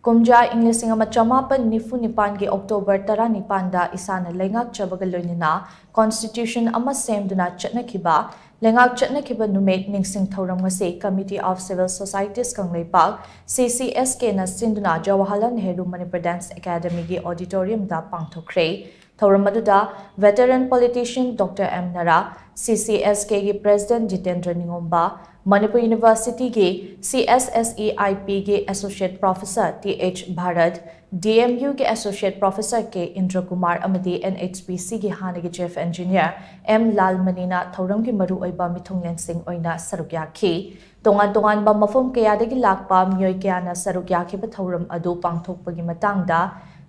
KUMJA English Chamapan Nifu Nipan ge October Tara Nipanda Isana Leingak Chatnakhiba Constitution Ama SHEMJABA Chatnakhiba Leingak Chatnakhiba Numit Ningshing Thouram Pangthoknakhre Committee of Civil Societies Kangleipak CCSK na Sinduna Jawaharlal Nehru Manipur Dance Academy ge Auditorium da Pangthoknakhre Thouram aduda veteran politician Dr. M. Nara CCSK ge President Jitendra Ningomba Manipur University ge CSSEIP ge Associate Professor TH Bharat DMU ge Associate Professor K Indra Kumar amadi NHPC ge Haina ge Chief Engineer M Lal Manina Thouram ge maru oiba mithunglen sing oina saruk yakhi TONGANBA MAPHAM kayadagi lakpa miyoi kayana saruk yakhiba Thouram adu pangthokpagi matangda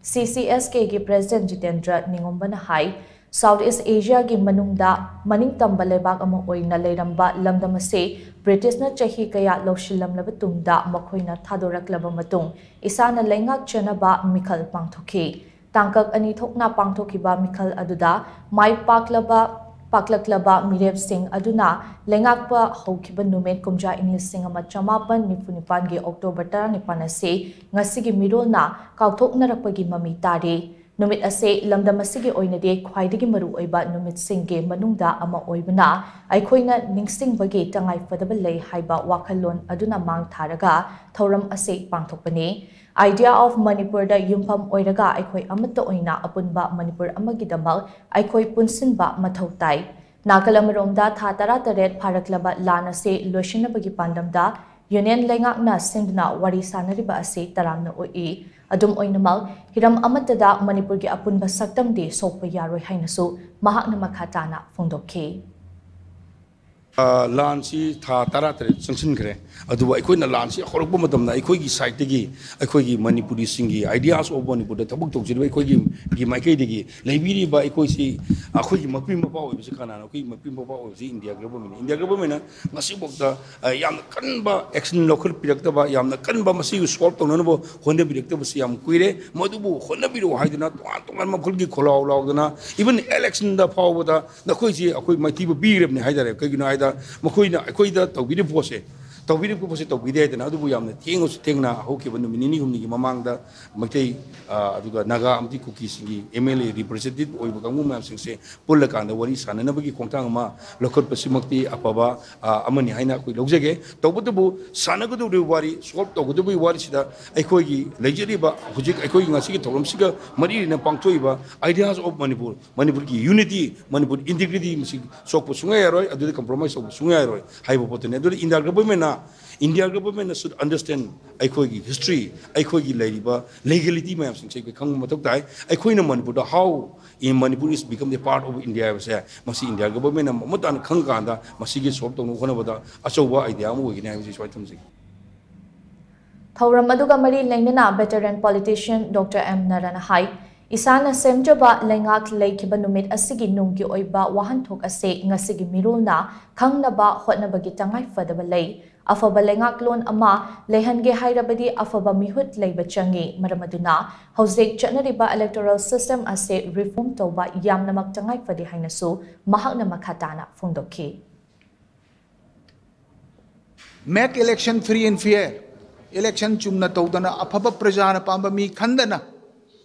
CCSK ge President Jitendra Ningomba na hai Southeast Asia gi manungda maning tamba lebak ama oina leiramba lamdam ase British na chahi kaya lawshillamlaba tungda makhoina thadoraklaba matung isana Leingak Chatnakhiba mikhal pangthokhi tangkak ani thokna pangthokhiba mikhal aduda mai paklaklaba mireb sing aduna Leingakpa hokhiba numit KUMJA English Chamapan Nifu Nipan ge October 19 ase ngasigi mirolna kauthoknarakpagi mami tare Numit ase lamdam asigi oinade khwaidagi maru oiba numit singge manungda ama oibana aikhoina ningsingbagi tangai fadaba lei haiba wakhallon aduna mang tharaga Thouram ase pangthokpani Idea of Manipur da yumpham oiraga aikhoi amatta oina apunba Manipur amagi damal aikhoi punsinba mathau tai Nakalamromda tha 18 pharaklaba lana se loishinabagi pandamda Union Leingak na sindna wari sanariba ase taramna oi adum oinamal hiram amatada Manipur gi apunba saktamdi sokpa yaroi hainasu mahakna makhatana phongdokhe Lansi tha taratare sanction kare adu aikoi na lansi khorokba matamna aikoi gi site gi aikoi gi Manipuri singi ideas of Manipur da tabuk tokjiri aikoi gi maikai digi leibiri ba aikoi si akoi gi mapim ba oi bisa kana akoi mapim ba oi si India government ngasi bokta yam kanba action local pirakta ba yam kanba masi solve tongna bo honde pirakta ba si yam kuire modubu honda biro haiduna tongan ma khulgi kholaw lawduna even election da phawda na khoi si akoi maiti ba birebne haidare kai gi na Makoina, Akoida, Tobidi Pose, Tobidi Pose, Tobide, and other Yam, the Tingos Tengna, Hoki, when the Minimum Mamanga, Mate, Naga, Amti Cookies, Emily represented, or Bukamum, say, Pulakan, the Waris, and Nabaki Kontangma, local Pasimati, Apava, Amani Haina, Logzege, Tobotabu, Sanagodu Wari, Swap Togodu Warisida, Akogi, Legeriba, Hujik, Akoing, Asika, Toromsiga, Marina Pangtoiba, ideas of Manipur, Manipur unity, Manipur integrity, Sopo Sungay, I do the compromise of Sungay, Hypopotin, India government should understand Aikogi history, Aikogi Ladiba, legality, ma'am, since I become Matokai, Aikoina Manipur, how in Manipur is become the part of India, Masi India government, Mutan Kanganda, Masigi Soton, one of the Asowa idea, we can have this white music. Thouram aduga mari lainana veteran politician Dr. M. Narana Hai Isana SHEMJABA Leingak Laikiba Numit asigi nunggi oiba wahanthok ase ngasigi mirulna khangnaba hotnabagi tangai fadaba lei afaba Leingak lon ama lehange hairabadi afaba mihut leiba changi maramaduna hojek chatnariba electoral system ase reform toba yamnamak tangai fadi hainasu mahakna makhatana phongdokhi Make election free and fair election chumna tawdana afaba prajana pamba mi khandana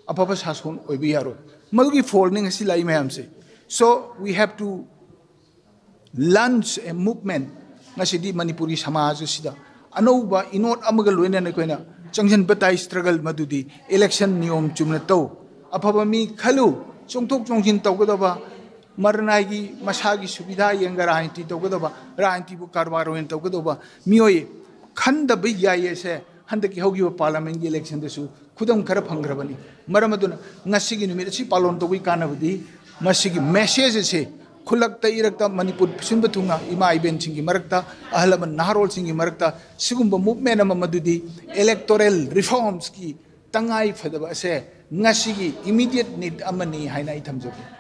Apapa Sasun Obiaro. Mulgi folding is like Mamse. So we have to launch a movement. Nasidi Manipuri Samaj Sida. Anoba, Inot Amagal and Aquena, Junction Batai struggle Madudi, election Niom Chumnato. Apapami Kalu, Songtok Jongin Togodova, Maranagi, Masagi Subida, Yangaranti Togodova, Ranti Bukarvaro and Togodova, Mioy, Kanda Biyase. Handaki Hogi Parliament election desu Kudam Karapangrabani Maramaduna Nasigi Numirachi Palon to Wikanavadi Masigi messages Kulakta Irakta Manipur Simbatunga Ima Iben Singi Marakta Ahalaman Naharol Singi Marakta Sigumba movement Madudi electoral reforms ki Tangai Fadaba se Nasigi immediate need Amani Haina Itamjoki